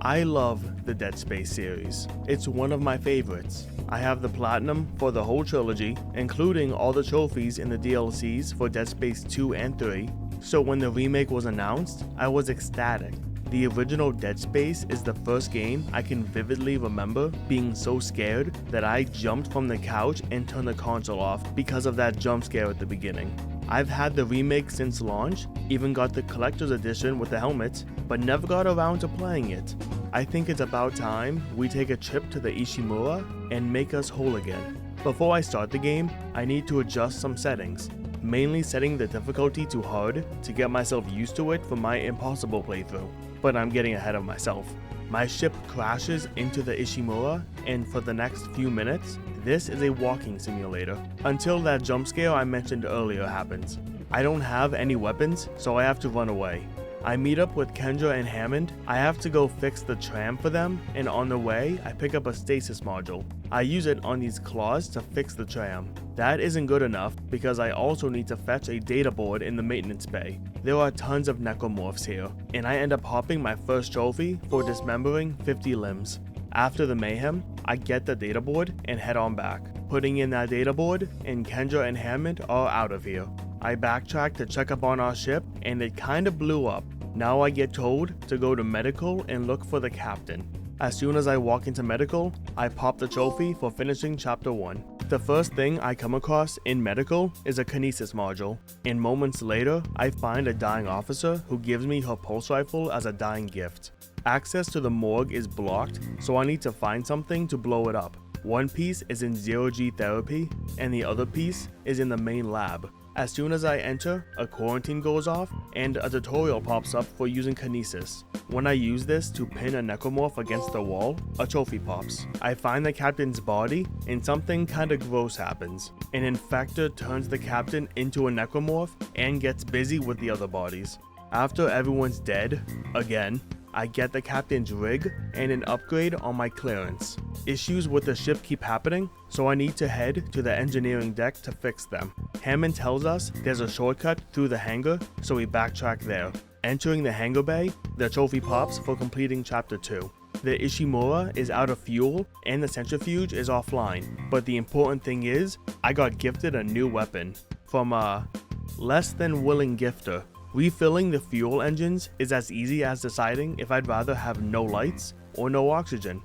I love the Dead Space series. It's one of my favorites. I have the platinum for the whole trilogy, including all the trophies in the DLCs for Dead Space 2 and 3, so when the remake was announced, I was ecstatic. The original Dead Space is the first game I can vividly remember being so scared that I jumped from the couch and turned the console off because of that jump scare at the beginning. I've had the remake since launch, even got the collector's edition with the helmet, but never got around to playing it. I think it's about time we take a trip to the Ishimura and make us whole again. Before I start the game, I need to adjust some settings, mainly setting the difficulty to hard to get myself used to it for my impossible playthrough, but I'm getting ahead of myself. My ship crashes into the Ishimura, and for the next few minutes, this is a walking simulator, until that jump scare I mentioned earlier happens. I don't have any weapons, so I have to run away. I meet up with Kendra and Hammond. I have to go fix the tram for them, and on the way, I pick up a stasis module. I use it on these claws to fix the tram. That isn't good enough, because I also need to fetch a data board in the maintenance bay. There are tons of necromorphs here, and I end up hopping my first trophy for dismembering 50 limbs. After the mayhem, I get the data board and head on back. Putting in that data board, and Kendra and Hammond are out of here. I backtrack to check up on our ship, and it kinda blew up. Now I get told to go to medical and look for the captain. As soon as I walk into medical, I pop the trophy for finishing chapter 1. The first thing I come across in medical is a kinesis module, and moments later, I find a dying officer who gives me her pulse rifle as a dying gift. Access to the morgue is blocked, so I need to find something to blow it up. One piece is in 0G therapy, and the other piece is in the main lab. As soon as I enter, a quarantine goes off, and a tutorial pops up for using kinesis. When I use this to pin a necromorph against the wall, a trophy pops. I find the captain's body, and something kinda gross happens. An infector turns the captain into a necromorph and gets busy with the other bodies. After everyone's dead, again, I get the captain's rig and an upgrade on my clearance. Issues with the ship keep happening, so I need to head to the engineering deck to fix them. Hammond tells us there's a shortcut through the hangar, so we backtrack there. Entering the hangar bay, the trophy pops for completing chapter 2. The Ishimura is out of fuel and the centrifuge is offline, but the important thing is, I got gifted a new weapon from a less than willing gifter. Refilling the fuel engines is as easy as deciding if I'd rather have no lights or no oxygen.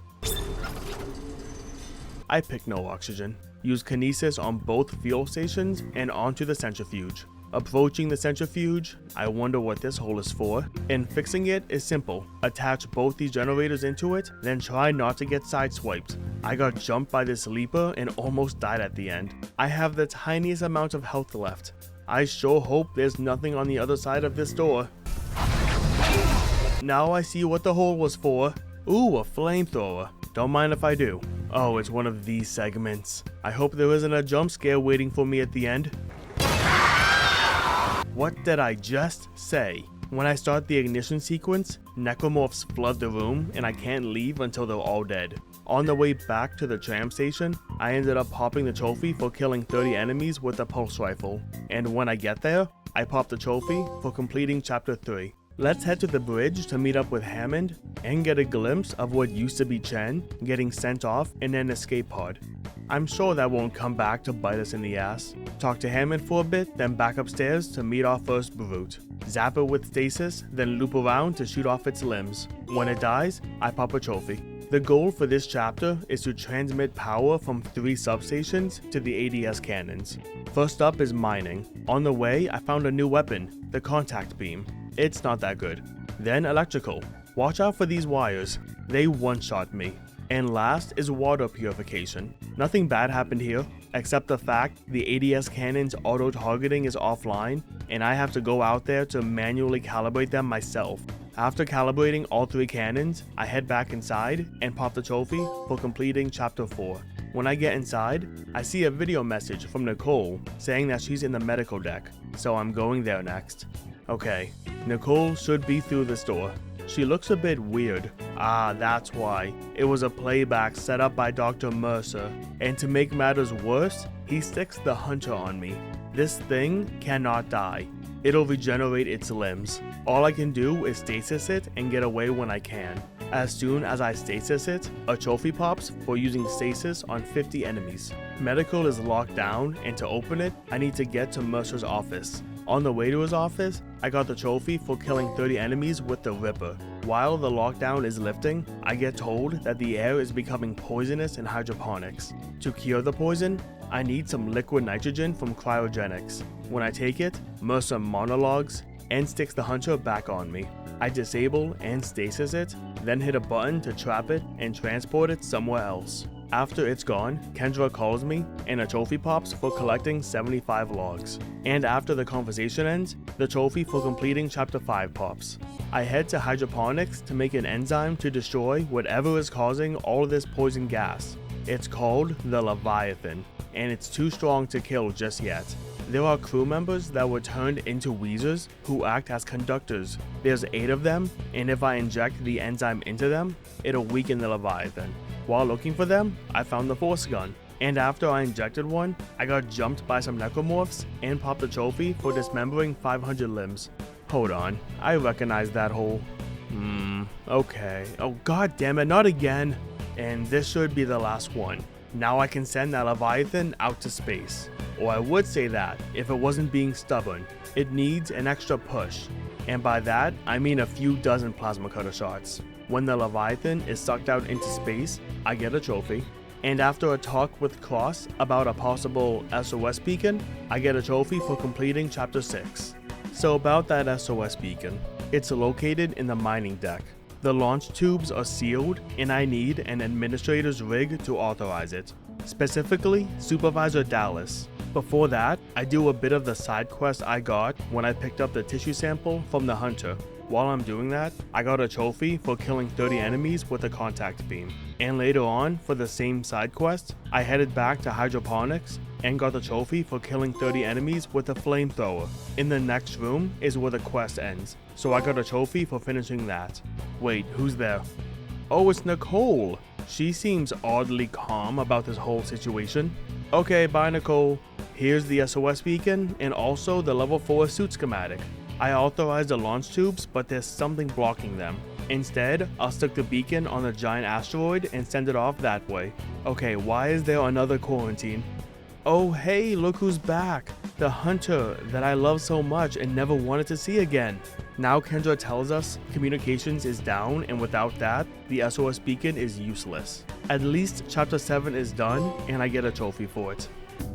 I pick no oxygen. Use kinesis on both fuel stations and onto the centrifuge. Approaching the centrifuge, I wonder what this hole is for, and fixing it is simple. Attach both these generators into it, then try not to get sideswiped. I got jumped by this leaper and almost died at the end. I have the tiniest amount of health left. I sure hope there's nothing on the other side of this door. Now I see what the hole was for. Ooh, a flamethrower. Don't mind if I do. Oh, it's one of these segments. I hope there isn't a jump scare waiting for me at the end. What did I just say? When I start the ignition sequence, necromorphs flood the room and I can't leave until they're all dead. On the way back to the tram station, I ended up popping the trophy for killing 30 enemies with a pulse rifle. And when I get there, I pop the trophy for completing chapter 3. Let's head to the bridge to meet up with Hammond and get a glimpse of what used to be Chen getting sent off in an escape pod. I'm sure that won't come back to bite us in the ass. Talk to Hammond for a bit, then back upstairs to meet our first brute. Zap it with stasis, then loop around to shoot off its limbs. When it dies, I pop a trophy. The goal for this chapter is to transmit power from 3 substations to the ADS cannons. First up is mining. On the way, I found a new weapon, the contact beam. It's not that good. Then electrical. Watch out for these wires. They one-shot me. And last is water purification. Nothing bad happened here, except the fact the ADS cannon's auto-targeting is offline, and I have to go out there to manually calibrate them myself. After calibrating all 3 cannons, I head back inside and pop the trophy for completing chapter 4. When I get inside, I see a video message from Nicole saying that she's in the medical deck, so I'm going there next. Okay, Nicole should be through this door. She looks a bit weird. Ah, that's why. It was a playback set up by Dr. Mercer, and to make matters worse, he sticks the hunter on me. This thing cannot die. It'll regenerate its limbs. All I can do is stasis it and get away when I can. As soon as I stasis it, a trophy pops for using stasis on 50 enemies. Medical is locked down, and to open it, I need to get to Mercer's office. On the way to his office, I got the trophy for killing 30 enemies with the Ripper. While the lockdown is lifting, I get told that the air is becoming poisonous in hydroponics. To cure the poison, I need some liquid nitrogen from cryogenics. When I take it, Mercer monologues and sticks the hunter back on me. I disable and stasis it, then hit a button to trap it and transport it somewhere else. After it's gone, Kendra calls me and a trophy pops for collecting 75 logs. And after the conversation ends, the trophy for completing chapter 5 pops. I head to hydroponics to make an enzyme to destroy whatever is causing all of this poison gas. It's called the Leviathan, and it's too strong to kill just yet. There are crew members that were turned into Weezers who act as conductors. There's 8 of them, and if I inject the enzyme into them, it'll weaken the Leviathan. While looking for them, I found the Force Gun, and after I injected one, I got jumped by some necromorphs and popped a trophy for dismembering 500 limbs. Hold on, I recognize that hole. Okay. Oh god damn it, not again. And this should be the last one. Now I can send that Leviathan out to space. Or I would say that, if it wasn't being stubborn. It needs an extra push. And by that, I mean a few dozen plasma cutter shots. When the Leviathan is sucked out into space, I get a trophy. And after a talk with Cross about a possible SOS beacon, I get a trophy for completing chapter 6. So about that SOS beacon, it's located in the mining deck. The launch tubes are sealed, and I need an administrator's rig to authorize it. Specifically, Supervisor Dallas. Before that, I do a bit of the side quest I got when I picked up the tissue sample from the hunter. While I'm doing that, I got a trophy for killing 30 enemies with a contact beam. And later on, for the same side quest, I headed back to hydroponics and got the trophy for killing 30 enemies with a flamethrower. In the next room is where the quest ends, so I got a trophy for finishing that. Wait, who's there? Oh, it's Nicole! She seems oddly calm about this whole situation. Okay, bye Nicole. Here's the SOS beacon and also the level 4 suit schematic. I authorized the launch tubes, but there's something blocking them. Instead, I'll stick the beacon on the giant asteroid and send it off that way. Okay, why is there another quarantine? Oh hey, look who's back! The hunter that I love so much and never wanted to see again. Now Kendra tells us communications is down, and without that, the SOS beacon is useless. At least chapter 7 is done and I get a trophy for it.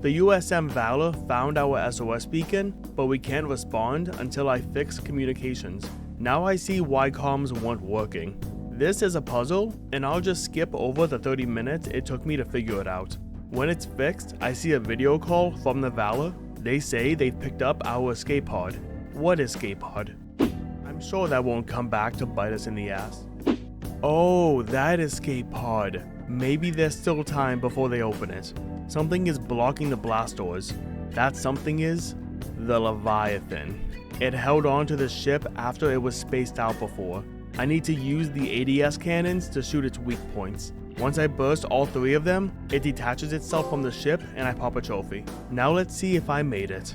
The USM Valor found our SOS beacon, but we can't respond until I fix communications. Now I see why comms weren't working. This is a puzzle, and I'll just skip over the 30 minutes it took me to figure it out. When it's fixed, I see a video call from the Valor. They say they've picked up our escape pod. What escape pod? I'm sure that won't come back to bite us in the ass. Oh, that escape pod. Maybe there's still time before they open it. Something is blocking the blast doors. That something is the Leviathan. It held on to the ship after it was spaced out before. I need to use the ADS cannons to shoot its weak points. Once I burst all 3 of them, it detaches itself from the ship and I pop a trophy. Now let's see if I made it.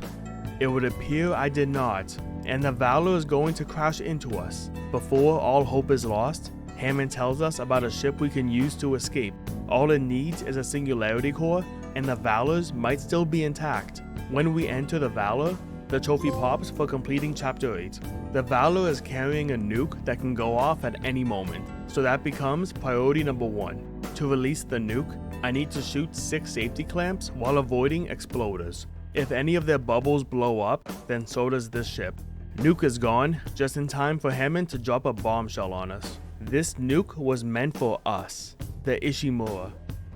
It would appear I did not, and the Valor is going to crash into us. Before all hope is lost, Hammond tells us about a ship we can use to escape. All it needs is a singularity core, and the Valors might still be intact. When we enter the Valor, the trophy pops for completing chapter 8. The Valor is carrying a nuke that can go off at any moment, so that becomes priority number 1. To release the nuke, I need to shoot 6 safety clamps while avoiding exploders. If any of their bubbles blow up, then so does this ship. Nuke is gone, just in time for Hammond to drop a bombshell on us. This nuke was meant for us, the Ishimura.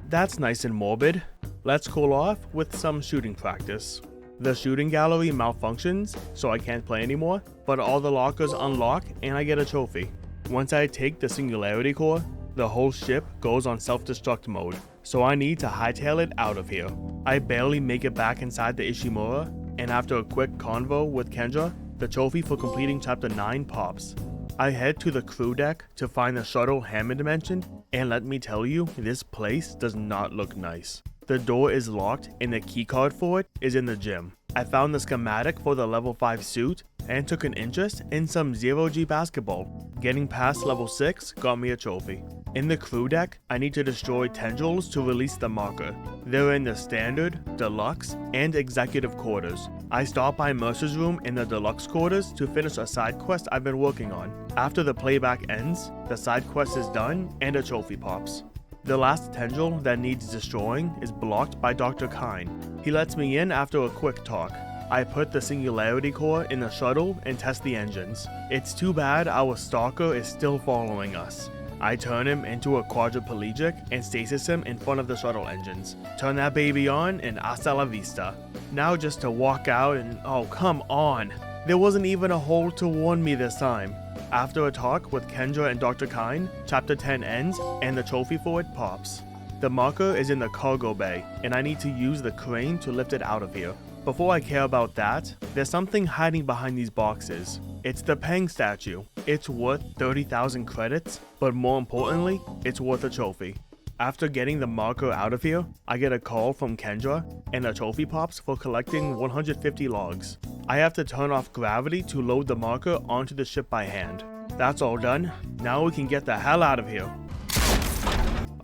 That's nice and morbid. Let's cool off with some shooting practice. The shooting gallery malfunctions, so I can't play anymore, but all the lockers unlock and I get a trophy. Once I take the singularity core, the whole ship goes on self-destruct mode, so I need to hightail it out of here. I barely make it back inside the Ishimura, and after a quick convo with Kendra, the trophy for completing chapter 9 pops. I head to the crew deck to find the shuttle Hammond mentioned, and let me tell you, this place does not look nice. The door is locked and the keycard for it is in the gym. I found the schematic for the level 5 suit, and took an interest in some 0G basketball. Getting past level 6 got me a trophy. In the crew deck, I need to destroy tendrils to release the marker. They're in the standard, deluxe, and executive quarters. I stop by Mercer's room in the deluxe quarters to finish a side quest I've been working on. After the playback ends, the side quest is done and a trophy pops. The last tendril that needs destroying is blocked by Dr. Kine. He lets me in after a quick talk. I put the singularity core in the shuttle and test the engines. It's too bad our stalker is still following us. I turn him into a quadriplegic and stasis him in front of the shuttle engines. Turn that baby on and hasta la vista. Now just to walk out and oh come on. There wasn't even a hole to warn me this time. After a talk with Kendra and Dr. Kine, chapter 10 ends and the trophy for it pops. The marker is in the cargo bay and I need to use the crane to lift it out of here. Before I care about that, there's something hiding behind these boxes. It's the Peng statue. It's worth 30,000 credits, but more importantly, it's worth a trophy. After getting the marker out of here, I get a call from Kendra and a trophy pops for collecting 150 logs. I have to turn off gravity to load the marker onto the ship by hand. That's all done. Now we can get the hell out of here.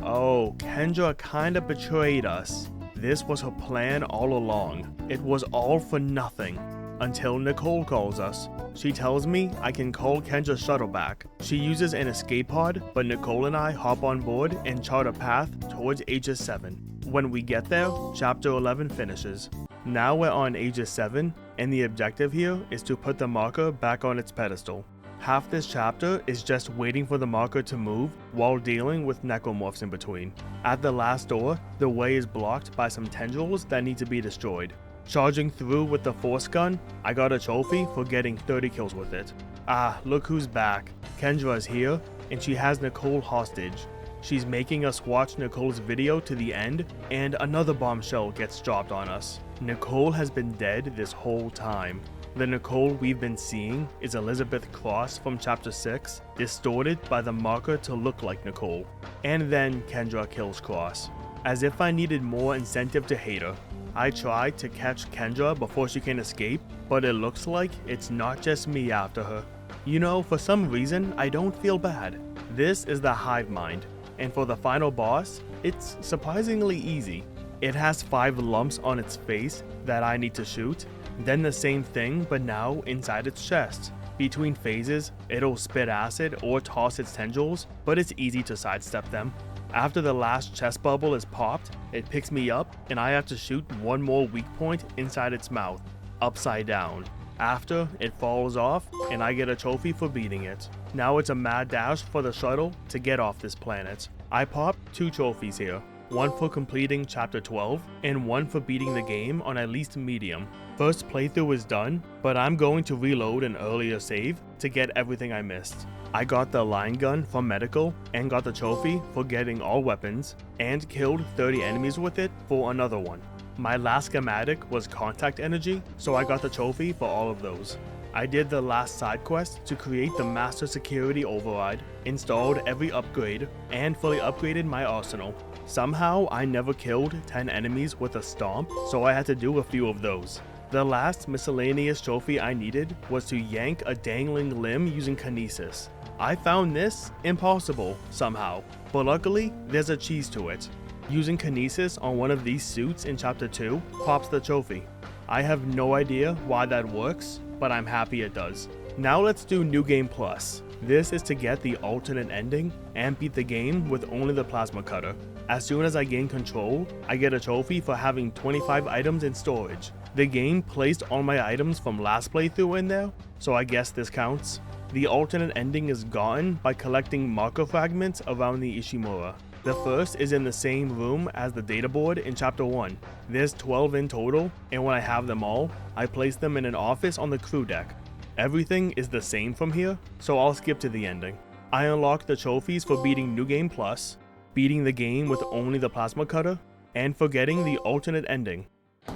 Oh, Kendra kinda betrayed us. This was her plan all along. It was all for nothing. Until Nicole calls us. She tells me I can call Kendra's shuttle back. She uses an escape pod, but Nicole and I hop on board and chart a path towards Aegis 7. When we get there, chapter 11 finishes. Now we're on Aegis 7, and the objective here is to put the marker back on its pedestal. Half this chapter is just waiting for the marker to move while dealing with necromorphs in between. At the last door, the way is blocked by some tendrils that need to be destroyed. Charging through with the force gun, I got a trophy for getting 30 kills with it. Ah, look who's back. Kendra is here, and she has Nicole hostage. She's making us watch Nicole's video to the end, and another bombshell gets dropped on us. Nicole has been dead this whole time. The Nicole we've been seeing is Elizabeth Cross from chapter 6, distorted by the marker to look like Nicole. And then Kendra kills Cross. As if I needed more incentive to hate her. I tried to catch Kendra before she can escape, but it looks like it's not just me after her. You know, for some reason, I don't feel bad. This is the hive mind, and for the final boss, it's surprisingly easy. It has 5 lumps on its face that I need to shoot, then the same thing but now inside its chest. Between phases, it'll spit acid or toss its tendrils, but it's easy to sidestep them. After the last chest bubble is popped, it picks me up and I have to shoot one more weak point inside its mouth, upside down. After, it falls off and I get a trophy for beating it. Now it's a mad dash for the shuttle to get off this planet. I popped 2 trophies here. One for completing chapter 12 and one for beating the game on at least medium. First playthrough is done, but I'm going to reload an earlier save to get everything I missed. I got the line gun from medical and got the trophy for getting all weapons and killed 30 enemies with it for another one. My last schematic was contact energy, so I got the trophy for all of those. I did the last side quest to create the master security override, installed every upgrade, and fully upgraded my arsenal. Somehow I never killed 10 enemies with a stomp, so I had to do a few of those. The last miscellaneous trophy I needed was to yank a dangling limb using kinesis. I found this impossible somehow, but luckily there's a cheese to it. Using kinesis on one of these suits in chapter 2 pops the trophy. I have no idea why that works, but I'm happy it does. Now let's do New Game Plus. This is to get the alternate ending and beat the game with only the plasma cutter. As soon as I gain control, I get a trophy for having 25 items in storage. The game placed all my items from last playthrough in there, so I guess this counts. The alternate ending is gotten by collecting marker fragments around the Ishimura. The first is in the same room as the data board in chapter 1. There's 12 in total, and when I have them all, I place them in an office on the crew deck. Everything is the same from here, so I'll skip to the ending. I unlock the trophies for beating New Game Plus, beating the game with only the plasma cutter, and for getting the alternate ending.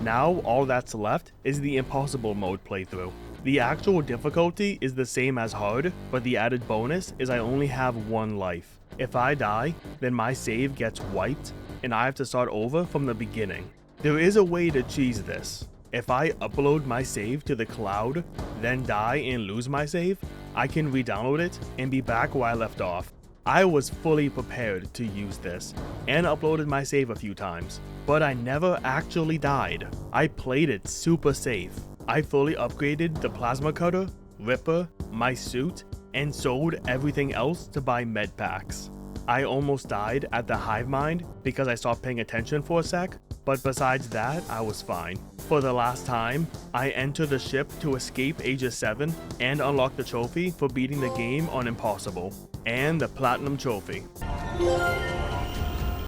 Now all that's left is the impossible mode playthrough. The actual difficulty is the same as hard, but the added bonus is I only have 1 life. If I die, then my save gets wiped, and I have to start over from the beginning. There is a way to cheese this. If I upload my save to the cloud, then die and lose my save, I can re-download it and be back where I left off. I was fully prepared to use this, and uploaded my save a few times, but I never actually died. I played it super safe. I fully upgraded the plasma cutter, ripper, my suit, and sold everything else to buy med packs. I almost died at the hive mind because I stopped paying attention for a sec, but besides that, I was fine. For the last time, I entered the ship to escape Aegis 7 and unlock the trophy for beating the game on Impossible, and the Platinum Trophy.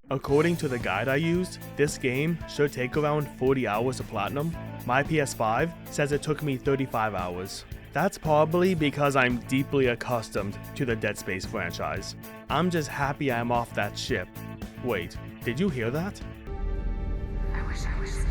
According to the guide I used, this game should take around 40 hours to Platinum. My PS5 says it took me 35 hours. That's probably because I'm deeply accustomed to the Dead Space franchise. I'm just happy I'm off that ship. Wait, did you hear that? I wish I was